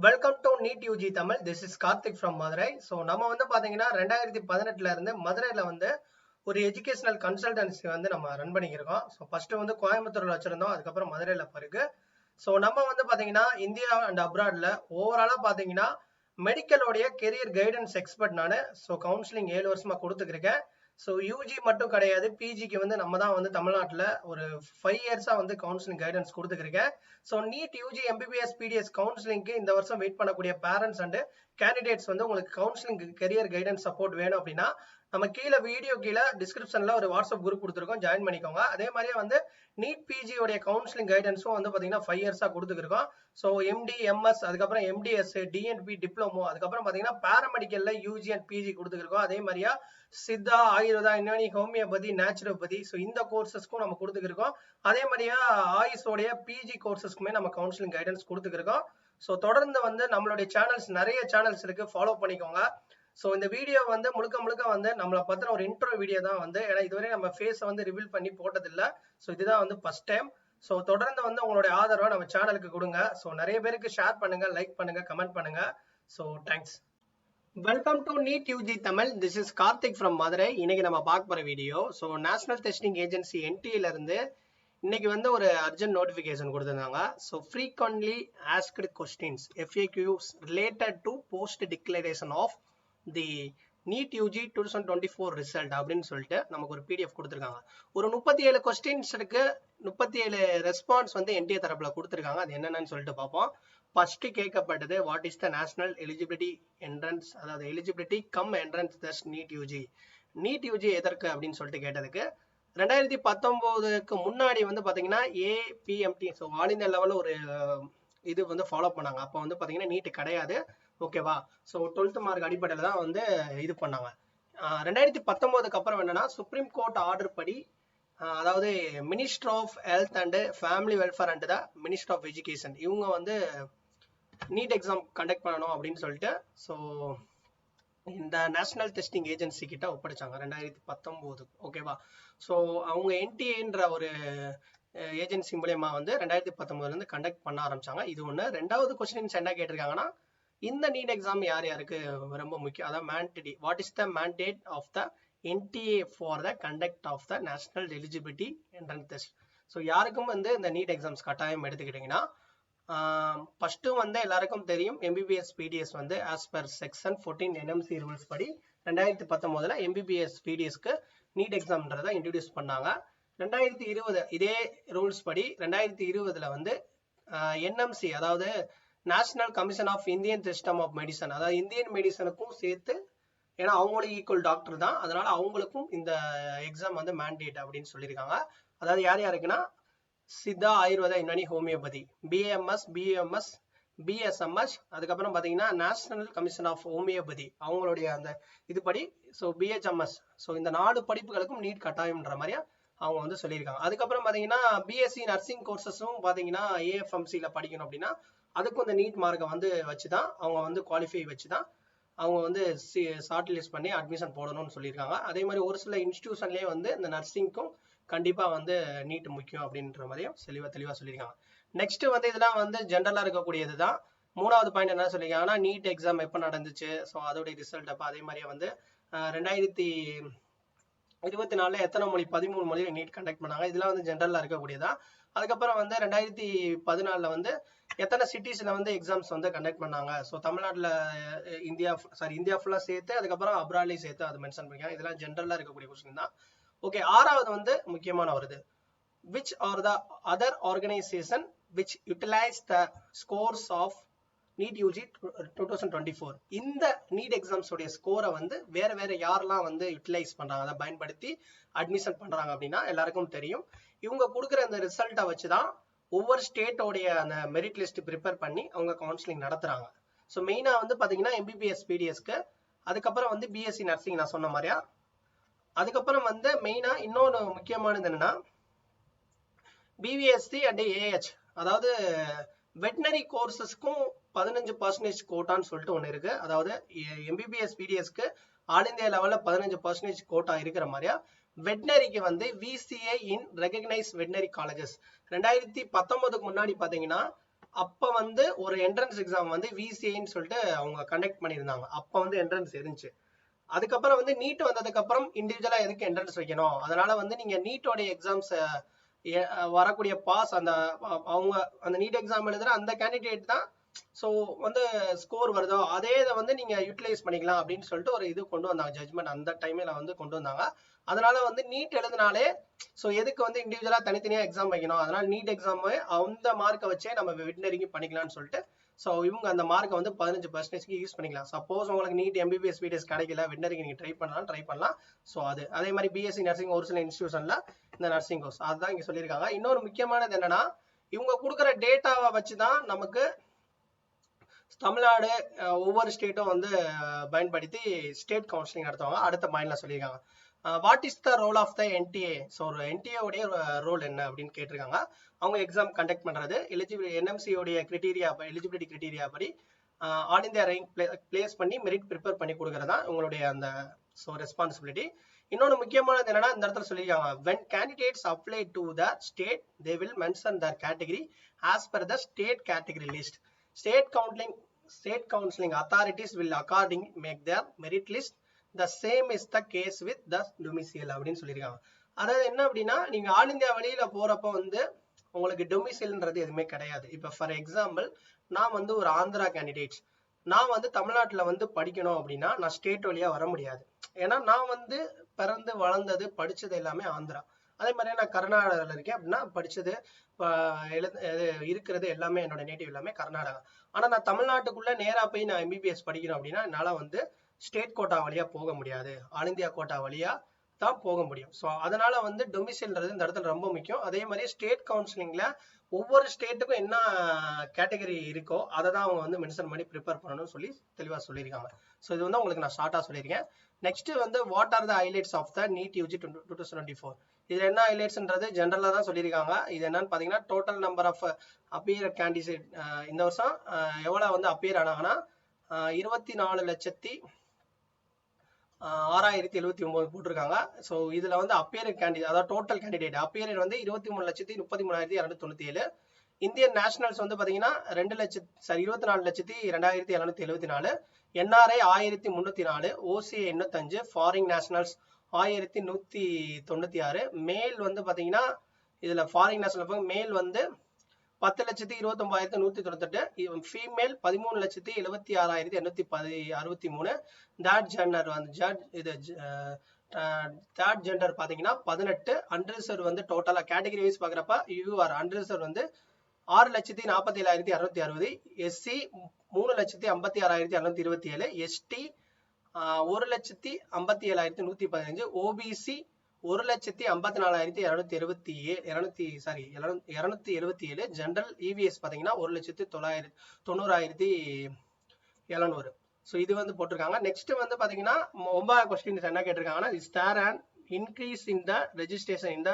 Welcome to NEET UG Tamil. This is Karthik from Madurai. So நம்ம வந்து பார்த்தீங்கன்னா 2018 இருந்து மதுரையில் வந்து ஒரு எஜுகேஷனல் கன்சல்டன்சி வந்து நம்ம ரன் பண்ணிக்கிருக்கோம். ஸோ ஃபர்ஸ்ட் வந்து கோயம்புத்தூர்ல வச்சிருந்தோம், அதுக்கப்புறம் மதுரையில் இருக்கு. ஸோ நம்ம வந்து பார்த்தீங்கன்னா இந்தியா அண்ட் அப்ராட்ல ஓவராலாக பார்த்தீங்கன்னா மெடிக்கலோடைய கெரியர் கைடன்ஸ் எக்ஸ்பர்ட் நான். ஸோ கவுன்சிலிங் 7 வருஷமா கொடுத்துருக்கேன். ஸோ யூஜி மட்டும் கிடையாது, பிஜிக்கு வந்து நம்ம தான் வந்து தமிழ்நாட்டில் ஒரு 5 இயர்ஸாக வந்து கவுன்சிலிங் கைடன்ஸ் கொடுத்துருக்கேன். So NEET UG MBBS BDS கவுன்சிலிங்க்கு இந்த வருஷம் வெயிட் பண்ணக்கூடிய பேரண்ட்ஸ் அண்ட் கேண்டிடேட்ஸ் வந்து உங்களுக்கு கவுன்சிலிங் கெரியர் கைடன்ஸ் சப்போர்ட் வேணும் அப்படின்னா நம்ம கீழே வீடியோ கீழே டிஸ்கிரிப்ஷன்ல ஒரு வாட்ஸ்அப் குரூப் கொடுத்துருக்கோம், ஜாயின் பண்ணிக்கோங்க. அதே மாதிரியே வந்து நீட் பிஜி உடைய கவுன்சிலிங் கைடன்ஸும் வந்து பார்த்தீங்கன்னா 5 இயர்ஸாக கொடுத்துருக்கோம். ஸோ எம்டி எம்எஸ், அதுக்கப்புறம் எம்டிஎஸ், டிஎன்பி டிப்ளமோ, அதுக்கப்புறம் பார்த்தீங்கன்னா பேராமெடிக்கல்ல யூஜி அண்ட் பிஜி கொடுத்துருக்கோம். அதே மாதிரியா சித்தா, ஆயுர்வேதா, இன்னொன்று ஹோமியோபதி, நேச்சுரோபதி, ஸோ இந்த கோர்சஸ்க்கும் நம்ம கொடுத்துருக்கோம். அதே மாதிரியா ஆயுஷோடைய பிஜி கோர்சஸ்க்குமே நம்ம கவுன்சிலிங் கைடன்ஸ் கொடுத்துருக்கோம். ஸோ தொடர்ந்து வந்து நம்மளுடைய சேனல்ஸ் நிறைய சேனல்ஸ் இருக்கு, ஃபாலோ பண்ணிக்கோங்க. ஸோ இந்த வீடியோ வந்து முழுக்க முழுக்க வந்து நம்மளை பத்தின ஒரு இன்ட்ரோ வீடியோ தான் வந்து, ஏன்னா இதுவரை நம்ம ஃபேஸை வந்து ரிவீல் பண்ணி போட்டதில்லை. ஸோ இதுதான் வந்து ஃபர்ஸ்ட் டைம். ஸோ தொடர்ந்து வந்து உங்களுடைய ஆதரவை நம்ம சேனலுக்கு கொடுங்க. ஸோ நிறைய பேருக்கு ஷேர் பண்ணுங்க, லைக் பண்ணுங்க, கமெண்ட் பண்ணுங்க. So thanks. Welcome to NEET UG Tamil. This is Karthik from Madurai. இன்னைக்கு நம்ம பார்க்க போற video, so National Testing Agency என்டிஏல இருந்து இன்னைக்கு வந்து ஒரு அர்ஜென்ட் நோட்டிஃபிகேஷன் கொடுத்துருந்தாங்க. So frequently asked questions FAQs related to post declaration of the NEET UG 2024 result அப்படின்னு சொல்லிட்டு நமக்கு ஒரு PDF கொடுத்துருக்காங்க. ஒரு 37 கொஸ்டின்ஸ் இருக்கு, 37 ரெஸ்பான்ஸ் வந்து என்டிஏ தரப்புல கொடுத்துருக்காங்க. அது என்னென்னு சொல்லிட்டு பார்ப்போம். ஃபர்ஸ்ட் கேட்கப்பட்டது, what is the national eligibility entrance, அதாவது eligibility cum entrance test NEET UG. NEET UG எதற்கு அப்படின்னு சொல்லிட்டு கேட்டதுக்கு 2019க்கு முன்னாடி வந்து பாத்தீங்கன்னா APMT, ஸோ ஆல் இந்தியா லெவலில் ஒரு இது வந்து ஃபாலோ பண்ணாங்க. அப்போ வந்து பாத்தீங்கன்னா நீட் கிடையாது, ஓகேவா. ஸோ 12th மார்க் அடிப்படையில் தான் வந்து இது பண்ணாங்க. 2019க்கு அப்புறம் என்னன்னா சுப்ரீம் கோர்ட் ஆர்டர் படி, அதாவது minister of health and family welfare and the minister of education, இவங்க வந்து நீட் எக்ஸாம் கண்டக்ட் பண்ணணும் அப்படின்னு சொல்லிட்டு ஸோ இந்த நேஷனல் டெஸ்டிங் ஏஜென்சி கிட்ட ஒப்படைச்சாங்க 2019, ஓகேவா. ஸோ அவங்க என்டிஏன்ற ஒரு ஏஜென்சி மூலயமா வந்து 2019 இருந்து கண்டக்ட் பண்ண ஆரம்பிச்சாங்க. இது ஒன்று. ரெண்டாவது கொஸ்டின்ஸ் என்ன கேட்டிருக்காங்கன்னா, இந்த நீட் எக்ஸாம் யார் யாருக்கு ரொம்ப முக்கியம், அதாவது mandate, what is the mandate of the NTA for the conduct of the national eligibility entrance test. So யாருக்கும் வந்து இந்த நீட் எக்ஸாம்ஸ் கட்டாயம் எடுத்துக்கிட்டிங்கன்னா, ஃபர்ஸ்ட் வந்து எல்லாருக்கும் தெரியும் MBBS PDS வந்து as per section 14 NMC rules படி 2019 MBBS PDSக்கு நீட் எக்ஸாம்ன்றதை இன்ட்ரடியூஸ் பண்ணாங்க. 2020 இதே ரூல்ஸ் படி 2020 வந்து NMC, அதாவது national commission of Indian system of medicine, அதாவது இந்தியன் மெடிசனுக்கும் சேர்த்து, ஏன்னா அவங்களும் ஈக்குவல் டாக்டர் தான், அதனால அவங்களுக்கும் இந்த எக்ஸாம் வந்து மேண்டேட் அப்படின்னு சொல்லியிருக்காங்க. அதாவது யார் யாருக்குன்னா சித்தா, ஆயுர்வேதா, இன்னொன்று ஹோமியோபதி, BAMS, BAMS, BSMS, அதுக்கப்புறம் பார்த்தீங்கன்னா நேஷனல் கமிஷன் ஆஃப் ஹோமியோபதி அவங்களுடைய அந்த இதுபடி, ஸோ BHMS, ஸோ இந்த 4 படிப்புகளுக்கும் நீட் கட்டாயம்ன்ற மாதிரியா அவங்க வந்து சொல்லியிருக்காங்க. அதுக்கப்புறம் பார்த்தீங்கன்னா BSc நர்சிங் கோர்சஸும் பார்த்தீங்கன்னா AFMCல படிக்கணும் அப்படின்னா அதுக்கும் இந்த நீட் மார்க்கை வந்து வச்சு தான் அவங்க வந்து குவாலிஃபை வச்சு தான் அவங்க வந்து ஷார்ட் லிஸ்ட் பண்ணி அட்மிஷன் போடணும்னு சொல்லியிருக்காங்க. அதே மாதிரி ஒரு சில இன்ஸ்டிடியூஷன்லேயே வந்து இந்த நர்சிங்க்கும் கண்டிப்பாக வந்து நீட் முக்கியம் அப்படின்ற மாதிரியும் தெளிவாக சொல்லியிருக்காங்க. நெக்ஸ்ட் வந்து இதெல்லாம் வந்து ஜென்ரலாக இருக்கக்கூடியது தான். மூணாவது பாயிண்ட் என்ன சொல்லியிருக்காங்கன்னா, நீட் எக்ஸாம் எப்போ நடந்துச்சு, ஸோ அதோடைய ரிசல்ட் அப்போ. அதே மாதிரியே வந்து 2024 எத்தனை மொழி, 13 மொழியில் நீட் கண்டக்ட் பண்ணாங்க. இதெல்லாம் வந்து ஜென்ரலாக இருக்கக்கூடியதான். அதுக்கப்புறம் வந்து 2014 வந்து எத்தனை சிட்டிஸ்ல வந்து எக்ஸாம்ஸ் வந்து கண்டக்ட் பண்ணாங்க. ஸோ தமிழ்நாட்டில் இந்தியா ஃபுல்லாக சேர்த்து, அதுக்கப்புறம் அப்ராட்லையும் சேர்த்து அதை மென்ஷன் பண்ணிருக்காங்க. இதெல்லாம் ஜென்ரலாக இருக்கக்கூடிய கொஸ்டின் தான். ஓகே, ஆறாவது வந்து முக்கியமான வருது, which are the other organization which utilize the scores of NEET UG 2024. இந்த நீட் எக்ஸாம்ஸ் உடைய ஸ்கோரை வந்து வேற யாரெல்லாம் வந்து யூட்டிலைஸ் பண்றாங்க, அதை பயன்படுத்தி அட்மிஷன் பண்றாங்க அப்படின்னா எல்லாருக்கும் தெரியும். இவங்க கொடுக்குற அந்த ரிசல்ட்டை வச்சுதான் ஒவ்வொரு ஸ்டேட்டோடைய அந்த மெரிட் லிஸ்ட் ப்ரிப்பேர் பண்ணி அவங்க கவுன்சிலிங் நடத்துறாங்க. ஸோ மெயினா வந்து பாத்தீங்கன்னா MBBS PDSக்கு, அதுக்கப்புறம் வந்து BSc நர்சிங் நான் சொன்ன மாதிரியா, அதுக்கப்புறம் வந்து மெயினா இன்னொன்று முக்கியமானது என்னன்னா BVSC அண்ட் AH, அதாவது வெட்டினரி கோர்சஸ்க்கும் 15% கோட்டான்னு சொல்லிட்டு ஒன்று இருக்கு. அதாவது MBBS PDSக்கு ஆல் இந்தியா லெவலில் 15% கோட்டா இருக்கிற மாதிரியா, வெட்டினரிக்கு வந்து VCA இன் ரெகக்னைஸ் வெட்டினரி காலேஜஸ் 2019க்கு முன்னாடி பார்த்தீங்கன்னா அப்ப வந்து ஒரு என்ட்ரன்ஸ் எக்ஸாம் வந்து விசிஐன்னு சொல்லிட்டு அவங்க கண்டக்ட் பண்ணியிருந்தாங்க. அப்ப வந்து என்ட்ரன்ஸ் இருந்துச்சு. அதுக்கப்புறம் வந்து நீட் வந்ததுக்கு அப்புறம் இண்டிவிஜுவலா எதுக்கு என்ட்ரன்ஸ் வைக்கணும், அதனால வந்து நீங்க நீட்டோட எக்ஸாம்ஸ் வரக்கூடிய பாஸ் அந்த அவங்க அந்த நீட் எக்ஸாம் எழுதுற அந்த கேண்டிடேட் தான் ஸோ வந்து ஸ்கோர் வருதோ அதே இதை வந்து நீங்க யூட்டிலைஸ் பண்ணிக்கலாம் அப்படின்னு சொல்லிட்டு ஒரு இது கொண்டு வந்தாங்க, ஜட்மெண்ட் அந்த டைம்ல வந்து கொண்டு வந்தாங்க. அதனால வந்து நீட் எழுதினாலே ஸோ எதுக்கு வந்து இண்டிவிஜுவலா தனித்தனியா எக்ஸாம் வைக்கணும், அதனால நீட் எக்ஸாம் அந்த மார்க்கை வச்சே நம்ம வெட்டினரிக்கு பண்ணிக்கலாம்னு சொல்லிட்டு ஸோ இவங்க அந்த மார்க்கை வந்து 15% யூஸ் பண்ணிக்கலாம். சப்போஸ் உங்களுக்கு நீட் எம்பிபிஎஸ் பிடிஎஸ் கிடைக்கல, வெட்டினரிக்கு நீங்க ட்ரை பண்ணலாம். ஸோ அதே மாதிரி பிஎஸ்சி நர்சிங் ஒரு சில இன்ஸ்டியூஷன்ல இந்த நர்சிங் கோர்ஸ் அதுதான் இங்க சொல்லியிருக்காங்க. இன்னொரு முக்கியமானது என்னன்னா, இவங்க கொடுக்குற டேட்டாவை வச்சுதான் நமக்கு தமிழ்நாடு ஒவ்வொரு ஸ்டேட்டும் வந்து பயன்படுத்தி ஸ்டேட் கவுன்சிலிங் நடத்துவாங்க. அடுத்த பாயிண்ட்ல சொல்லியிருக்காங்க. What is the role of the NTA? So ஒரு என்டிஏ உடைய ரோல் என்ன அப்படின்னு கேட்டிருக்காங்க. அவங்க எக்ஸாம் கண்டக்ட் பண்றது, என்எம்சி உடைய கிரிட்டீரியா எலிஜிபிலிட்டி கிரிட்டீரியா படி ஆல் இந்தியா ரேங்க் பிளேஸ் பண்ணி மெரிட் ப்ரிப்பேர் பண்ணி கொடுக்கறதா உங்களுடைய அந்த ஸோ ரெஸ்பான்சிபிலிட்டி. இன்னொன்னு முக்கியமானது என்னன்னா, இந்த இடத்துல சொல்லியிருக்காங்க, when candidates apply to the state they will mention their category as per the state category list. State counseling authorities will accordingly make their merit list. The same is the case with the domicile அப்படின்னு சொல்லியிருக்காங்க. அதாவது என்ன அப்படின்னா, நீங்க all India வழியில போறப்ப வந்து உங்களுக்கு டொமிசைல்ன்றது எதுவுமே கிடையாது. இப்ப ஃபார் எக்ஸாம்பிள், நான் வந்து ஒரு ஆந்திரா கேண்டிடேட், நான் வந்து தமிழ்நாட்டுல வந்து படிக்கணும் அப்படின்னா நான் ஸ்டேட் வழியா வர முடியாது. ஏன்னா நான் வந்து பிறந்து வளர்ந்தது படிச்சது எல்லாமே ஆந்திரா. அதே மாதிரி நான் கர்நாடகாவில் இருக்கேன் அப்படின்னா படிச்சது இருக்கிறது எல்லாமே என்னோட நேட்டிவ் எல்லாமே கர்நாடகா. ஆனா நான் தமிழ்நாட்டுக்குள்ள நேரா போய் நான் எம்பிபிஎஸ் படிக்கணும் அப்படின்னா என்னால வந்து ஸ்டேட் கோட்டா வழியா போக முடியாது, ஆல் இந்தியா கோட்டா வழியா தான் போக முடியும். ஸோ அதனால வந்து டொமிசைல்ன்றது இந்த இடத்துல ரொம்ப முக்கியம். அதே மாதிரி ஸ்டேட் கவுன்சிலிங்ல ஒவ்வொரு ஸ்டேட்டுக்கும் என்ன கேட்டகரி இருக்கோ அதை தான் அவங்க வந்து மென்ஷன் பண்ணி ப்ரிப்பேர் பண்ணணும்னு சொல்லி தெளிவாக சொல்லியிருக்காங்க. ஸோ இது வந்து உங்களுக்கு நான் ஷார்ட்டாக சொல்லியிருக்கேன். நெக்ஸ்ட் வந்து what are the highlights of the NEET UG 2024? இது என்ன ஹைலைட்ஸ்ன்றது ஜென்ரலாக தான் சொல்லியிருக்காங்க. இது என்னன்னு பார்த்தீங்கன்னா, total number of appear candidate இந்த வருஷம் எவ்வளோ வந்து அப்பியர் ஆனாங்கன்னா 24,06,079 போட்டிருக்காங்க. ஸோ இதுல வந்து அப்பியர் கேண்டிடேட், அதாவது டோட்டல் கேண்டிடேட் அப்பியர் வந்து 23,33,397. இந்தியன் நேஷனல்ஸ் வந்து பாத்தீங்கன்னா 24,02,774. NRI 1,304, OCI 805, foreign nationals 1,196. மேல் வந்து பாத்தீங்கன்னா இதுல ஃபாரின் நேஷனல் மேல் வந்து 10,29,198, ஃபீமேல் 13,76,863. தேர்ட் ஜெண்டர் வந்து தேர்ட் ஜெண்டர் பாத்தீங்கன்னா 18. அன்ரிசர்வ் வந்து டோட்டலா கேட்டகரி வைஸ் பாக்குறப்ப யூஆர் அன்ரிசர்வ் வந்து 6,47,660. எஸ்சி 3,56,227. எஸ்டி 1,57,115. ஓபிசி 1,54,277. ஜெனரல் இவிஎஸ் பாத்தீங்கன்னா 1,90,700. ஸோ இது வந்து போட்டிருக்காங்க. நெக்ஸ்ட் வந்து பாத்தீங்கன்னா 9வது கொஸ்டின் என்ன கேட்டிருக்காங்கன்னா, is there and increase in the registration இந்த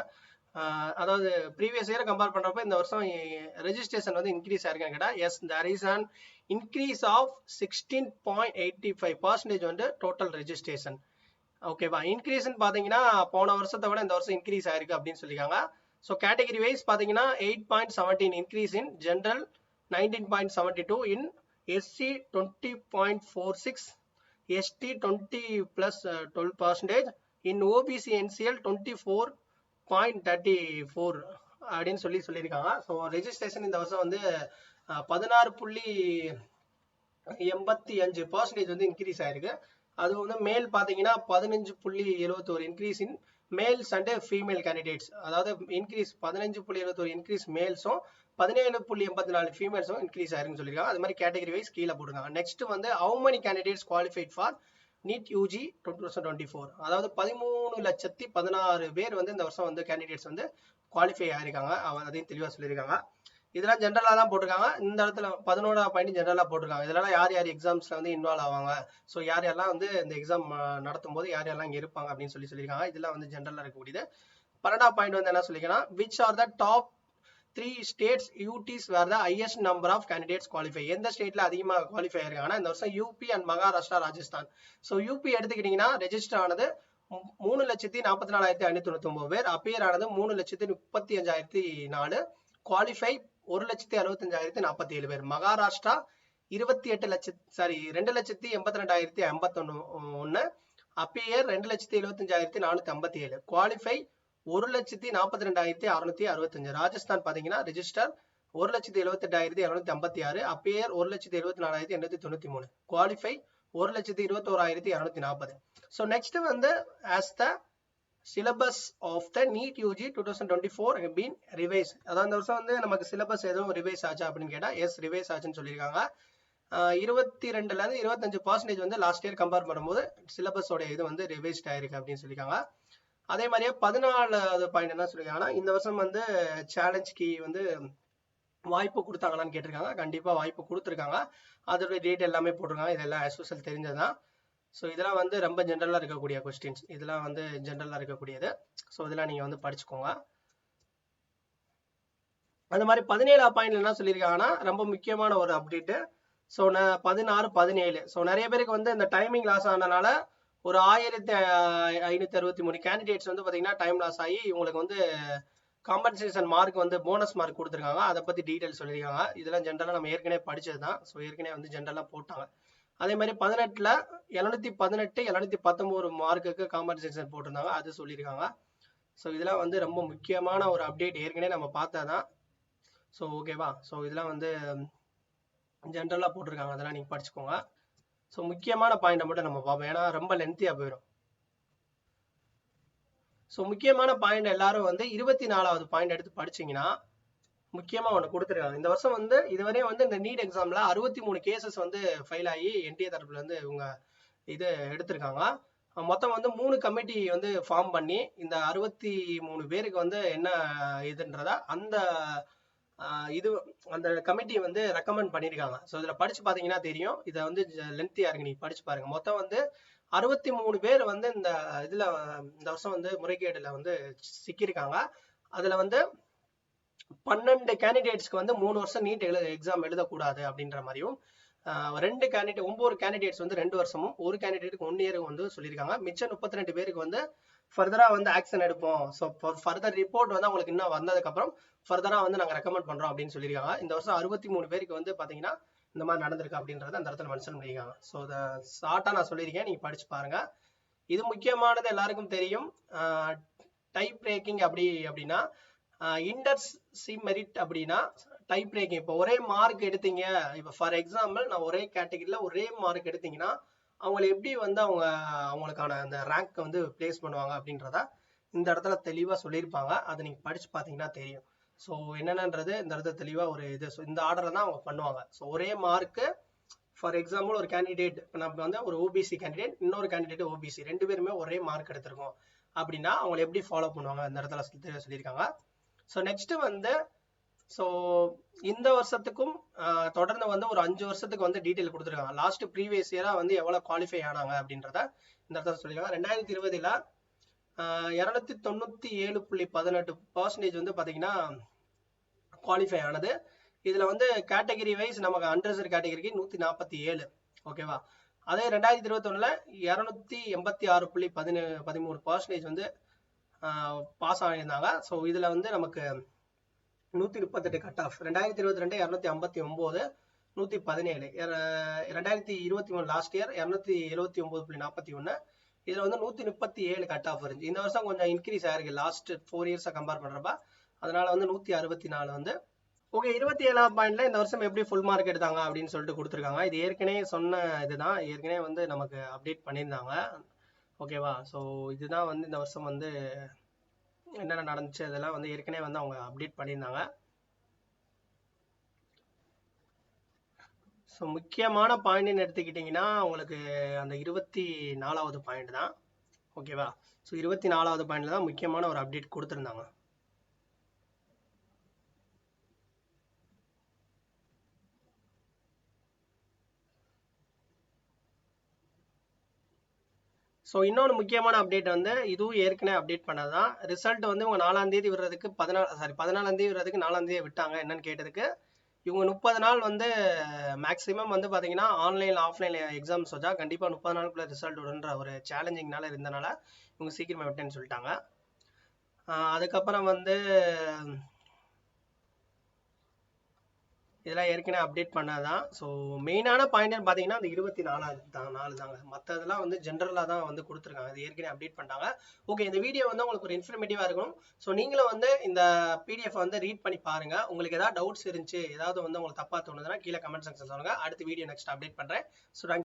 அதாவது ப்ரீவியஸ் இயர் கம்பேர் பண்றப்ப இந்த வருஷம் ரெஜிஸ்ட்ரேஷன் வந்து இன்க்ரீஸ் ஆயிருக்கான்னு கேட்டா, yes there is an increase of 16.85% வந்து டோட்டல் ரெஜிஸ்ட்ரேஷன். ஓகேவா? இன்க்ரீஸ்ன்னு பாத்தீங்கன்னா போன வருஷத்தை விட இந்த வருஷம் இன்க்ரீஸ் ஆயிருக்கு அப்படின்னு சொல்லியிருக்காங்க. ஸோ கேட்டகரி வைஸ் பாத்தீங்கன்னா 8.17 increase in general, 19.72 in SC, 20.46, ST 20+12%, in OBC NCL 24.34 அப்படின்னு சொல்லியிருக்காங்க. ஸோ ரெஜிஸ்ட்ரேஷன் இந்த வருஷம் வந்து 16.85% வந்து இன்க்ரீஸ் ஆயிருக்கு. அது வந்து மேல் பாத்தீங்கன்னா 15.71 increase in males and female candidates, அதாவது இன்க்ரீஸ் 15.71 இன்க்ரீஸ் மேல்ஸும் 17.84 ஃபீமேல்ஸும் இன்க்ரீஸ் ஆயிருக்குன்னு சொல்லியிருக்காங்க. அது மாதிரி கேட்டகரி வைஸ் கீழே போட்டுருக்காங்க. நெக்ஸ்ட் வந்து how many candidates qualified for NEET UG 2024? அதாவது 13,16,000 பேர் வந்து இந்த வருஷம் வந்து கேண்டிடேட்ஸ் வந்து குவாலிஃபை ஆயிருக்காங்க, அதையும் தெளிவாக சொல்லியிருக்காங்க. இதெல்லாம் ஜென்ரலா தான் போட்டிருக்காங்க. இந்த இடத்துல 11வது பாயிண்ட் ஜென்ரலா போட்டிருக்காங்க. இதெல்லாம் யார் யார் எக்ஸாம்ஸ்ல வந்து இன்வால்வ் ஆவாங்க, ஸோ யார் யாரெல்லாம் வந்து இந்த எக்ஸாம் நடத்தும் போது யார் யாரெல்லாம் இங்க இருப்பாங்க அப்படின்னு சொல்லியிருக்காங்க. இதெல்லாம் வந்து ஜென்ரலா இருக்கக்கூடியது. 12வது பாயிண்ட் வந்து என்ன சொல்லிக்கலாம், which are the top 3 states UTs where the highest number of candidates qualify? எந்த ஸ்டேட்ல அதிகமா குவாலிஃபை ஆயிருக்காங்கன்னா இந்த வருஷம் UP and Maharashtra, Rajasthan. So UP எடுத்துக்கிட்டீங்கன்னா ரெஜிஸ்டர் ஆனது 3,44,599 பேர், அப்பியர் ஆனது 3,35,004, குவாலிஃபை 1,65,047 பேர். மகாராஷ்டிரா 2,82,82,051. அப்பியர் 2,75,457. குவாலிஃபை 1,42,665. ராஜஸ்தான் பாத்தீங்கன்னா register 1,78,256. Appear 1,74,893. Qualify 1,21,240. So next வந்து has the syllabus of the NEET UG 2024 been revise. அதாவது இந்த வருஷம் வந்து நமக்கு சிலபஸ் எதுவும் ரிவைஸ் ஆச்சா அப்படின்னு கேட்டா எஸ் ரிவைஸ் ஆச்சுன்னு சொல்லியிருக்காங்க. 22ல இருந்து 25% வந்து லாஸ்ட் இயர் கம்பேர் பண்ணும்போது சிலபஸோட இது வந்து ரிவைஸ்ட் ஆயிருக்கு அப்படின்னு சொல்லியிருக்காங்க. அதே மாதிரியே 14வது பாயிண்ட் என்ன சொல்லியிருக்காங்கன்னா இந்த வருஷம் வந்து சேலஞ்ச் கீ வந்து வாய்ப்பு கொடுத்தாங்களான்னு கேட்டிருக்காங்க. கண்டிப்பா வாய்ப்பு கொடுத்துருக்காங்க. அதோட டேட் எல்லாமே போட்டிருக்காங்க. இதெல்லாம் as usual தெரிஞ்சதுதான். ஸோ இதெல்லாம் வந்து ரொம்ப ஜென்ரலா இருக்கக்கூடிய கொஸ்டின்ஸ். இதெல்லாம் வந்து ஜென்ரலா இருக்கக்கூடியது. ஸோ இதெல்லாம் நீங்க வந்து படிச்சுக்கோங்க. அந்த மாதிரி 17 பாயிண்ட்ல என்ன சொல்லியிருக்காங்கன்னா ரொம்ப முக்கியமான ஒரு அப்டேட். ஸோ 16, 17. ஸோ நிறைய பேருக்கு வந்து இந்த டைமிங் லாஸ் ஆனதுனால ஒரு 1563 கேண்டிடேட்ஸ் வந்து பாத்தீங்கன்னா டைம் லாஸ் ஆகி இவங்களுக்கு வந்து காம்பன்சேஷன் மார்க் வந்து போனஸ் மார்க் கொடுத்துருக்காங்க. அதை பத்தி டீடைல் சொல்லியிருக்காங்க. இதெல்லாம் ஜென்ரலா நம்ம ஏற்கனவே படிச்சதுதான். ஸோ ஏற்கனவே வந்து ஜென்ரலா போட்டாங்க. அதே மாதிரி 18ல 718, 719 மார்க்குக்கு காம்பன்சேஷன் போட்டிருந்தாங்க. அது சொல்லியிருக்காங்க. ஸோ இதெல்லாம் வந்து ரொம்ப முக்கியமான ஒரு அப்டேட். ஏற்கனவே நம்ம பார்த்ததான். ஸோ ஓகேவா. ஸோ இதெல்லாம் வந்து ஜென்ரலா போட்டிருக்காங்க. அதெல்லாம் நீங்க படிச்சுக்கோங்க. ஸோ முக்கியமான பாயிண்ட் மட்டும் நம்ம பார்ப்போம். ஏன்னா ரொம்ப லென்த்தியா போயிடும். ஸோ முக்கியமான பாயிண்ட் எல்லாரும் வந்து 24வது பாயிண்ட் எடுத்து படிச்சீங்கன்னா முக்கியமா ஒன்று கொடுத்துருக்காங்க. இந்த வருஷம் வந்து இதுவரையும் வந்து இந்த நீட் எக்ஸாம்ல 63 கேசஸ் வந்து ஃபைல் ஆகி என்டிஏ தரப்புல இருந்து இவங்க இது எடுத்திருக்காங்க. மொத்தம் வந்து 3 கமிட்டி வந்து ஃபார்ம் பண்ணி இந்த 63 பேருக்கு வந்து என்ன இதுன்றதா அந்த இது அந்த கமிட்டி வந்து ரெக்கமெண்ட் பண்ணியிருக்காங்க. ஸோ இதில் படிச்சு பார்த்தீங்கன்னா தெரியும். இதை வந்து லென்த்தியா இருக்கு, நீங்க படிச்சு பாருங்க. மொத்தம் வந்து 63 பேர் வந்து இந்த இதுல இந்த வருஷம் வந்து முறைகேடுல வந்து சிக்கியிருக்காங்க. அதுல வந்து 12 கேண்டிடேட்ஸ்க்கு வந்து 3 வருஷம் நீட் எக்ஸாம் எழுதக்கூடாது அப்படின்ற மாதிரியும் 9 கேண்டிடேட்ஸ் வந்து 2 வருஷமும் 1 கேண்டிடேட்டுக்கு 1 இயர் வந்து சொல்லியிருக்காங்க. மிச்சம் 32 பேருக்கு வந்து ஃபர்தரா வந்து ஆக்ஷன் எடுப்போம். ஸோ ஃபர்தர் ரிப்போர்ட் வந்து அவங்களுக்கு இன்னும் வந்ததுக்கு அப்புறம் ஃபர்தரா வந்து நாங்க ரெக்கமெண்ட் பண்றோம் அப்படின்னு சொல்லியிருக்காங்க. இந்த வருஷம் 63 பேருக்கு வந்து பாத்தீங்கன்னா இந்த மாதிரி நடந்திருக்கு அப்படின்றத அந்த இடத்துல மென்ஷன் பண்ணியிருக்காங்க. ஸோ இதை ஷார்ட்டா நான் சொல்லியிருக்கேன், நீங்க படிச்சு பாருங்க. இது முக்கியமானது, எல்லாருக்கும் தெரியும். டைப் பிரேக்கிங் அப்படின்னா இண்டர்ஸ் சி மெரிட் அப்படின்னா டைப் பிரேக்கிங். இப்போ ஒரே மார்க் எடுத்தீங்க, இப்போ ஃபார் எக்ஸாம்பிள் நான் ஒரே கேட்டகரியில ஒரே மார்க் எடுத்தீங்கன்னா அவங்களை எப்படி வந்து அவங்களுக்கான அந்த ரேங்க் வந்து பிளேஸ் பண்ணுவாங்க அப்படின்றத இந்த இடத்துல தெளிவா சொல்லியிருப்பாங்க. அதை நீங்க படிச்சு பார்த்தீங்கன்னா தெரியும். ஸோ என்னென்னன்றது இந்த இடத்துல தெளிவா ஒரு இது இந்த ஆர்டரை தான் அவங்க பண்ணுவாங்க. ஸோ ஒரே மார்க்கு ஃபார் எக்ஸாம்பிள் ஒரு கேண்டிடேட், இப்போ நம்ம வந்து ஒரு ஓபிசி கேண்டிடேட், இன்னொரு கேண்டிடேட் ஓபிசி, 2 பேருமே ஒரே மார்க் எடுத்திருக்கோம் அப்படின்னா அவங்களை எப்படி ஃபாலோ பண்ணுவாங்க இந்த இடத்துல சொல்லியிருக்காங்க. ஸோ நெக்ஸ்ட் வந்து ஸோ இந்த வருஷத்துக்கும் தொடர்ந்து வந்து ஒரு 5 வருஷத்துக்கு வந்து டீட்டெயில் கொடுத்துருக்காங்க. லாஸ்ட் ப்ரீவியஸ் இயரா வந்து எவ்வளவு குவாலிஃபை ஆனாங்க அப்படின்றத இந்த இடத்துல சொல்லியிருக்காங்க. 2020ல 297.18% வந்து பாத்தீங்கன்னா குவாலிஃபை ஆனது. இதுல வந்து கேட்டகரி வைஸ் நமக்கு அன்ரிசர்வ் கேட்டகரிக்கு 147. ஓகேவா. அதே 2021ல 286.13% வந்து பாஸ் ஆகியிருந்தாங்க. ஸோ இதுல வந்து நமக்கு 138 கட் ஆஃப். 2022 259, 117. 2023 last year 279.41. இதுல வந்து 137 கட் ஆஃப் இருந்துச்சு. இந்த வருஷம் கொஞ்சம் இன்க்ரீஸ் ஆயிருக்கு லாஸ்ட் 4 இயர்ஸை கம்பேர் பண்றப்ப. அதனால வந்து 164 வந்து ஓகே. 27ஆம் பாயிண்ட்ல இந்த வருஷம் எப்படி ஃபுல் மார்க் எடுத்தாங்க அப்படின்னு சொல்லிட்டு கொடுத்துருக்காங்க. இது ஏற்கனவே சொன்ன இதுதான், ஏற்கனவே வந்து நமக்கு அப்டேட் பண்ணியிருந்தாங்க. ஓகேவா. ஸோ இதுதான் வந்து இந்த வருஷம் வந்து என்னென்ன நடந்துச்சு அதெல்லாம் வந்து ஏற்கனவே வந்து அவங்க அப்டேட் பண்ணியிருந்தாங்க. ஸோ முக்கியமான பாயிண்ட்னு எடுத்துக்கிட்டிங்கன்னா உங்களுக்கு அந்த 24வது பாயிண்ட் தான். ஓகேவா. ஸோ 24வது பாயிண்ட்ல தான் முக்கியமான ஒரு அப்டேட் கொடுத்துருந்தாங்க. ஸோ இன்னொன்று முக்கியமான அப்டேட் வந்து இதுவும் ஏற்கனவே அப்டேட் பண்ணதான். ரிசல்ட் வந்து இவங்க 4ஆம் தேதி விடுறதுக்கு 14ஆம் தேதி விடுறதுக்கு 4ஆம் தேதி விட்டாங்க. என்னன்னு கேட்டதுக்கு இவங்க 30 நாள் வந்து மேக்ஸிமம் வந்து பார்த்தீங்கன்னா ஆன்லைன் ஆஃப்லைன் எக்ஸாம்ஸ் வச்சா கண்டிப்பாக 30 நாளுக்குள்ள ரிசல்ட் விடுன்ற ஒரு சேலஞ்சிங்னால இருந்தனால இவங்க சீக்கிரமா விட்டேன்னு சொல்லிட்டாங்க. அதுக்கப்புறம் வந்து இதெல்லாம் ஏற்கனவே அப்டேட் பண்ணாதான். ஸோ மெயினான பாயிண்ட் பார்த்தீங்கன்னா அந்த 24 தாங்க. மற்றதெல்லாம் வந்து ஜென்ரலாக தான் வந்து கொடுத்துருக்காங்க. அது ஏற்கனவே அப்டேட் பண்ணிட்டாங்க. ஓகே, இந்த வீடியோ வந்து உங்களுக்கு ஒரு இன்ஃபர்மேட்டிவாக இருக்கும். ஸோ நீங்களும் வந்து இந்த பிடிஎஃப் வந்து ரீட் பண்ணி பாருங்க. உங்களுக்கு ஏதாவது டவுட்ஸ் இருந்துச்சு, ஏதாவது வந்து உங்களுக்கு தப்பாக தோணுதுன்னா கீழே கமெண்ட் செக்ஷன் சொல்லுங்க. அடுத்த வீடியோ நெக்ஸ்ட் அப்டேட் பண்ணுறேன். ஸோ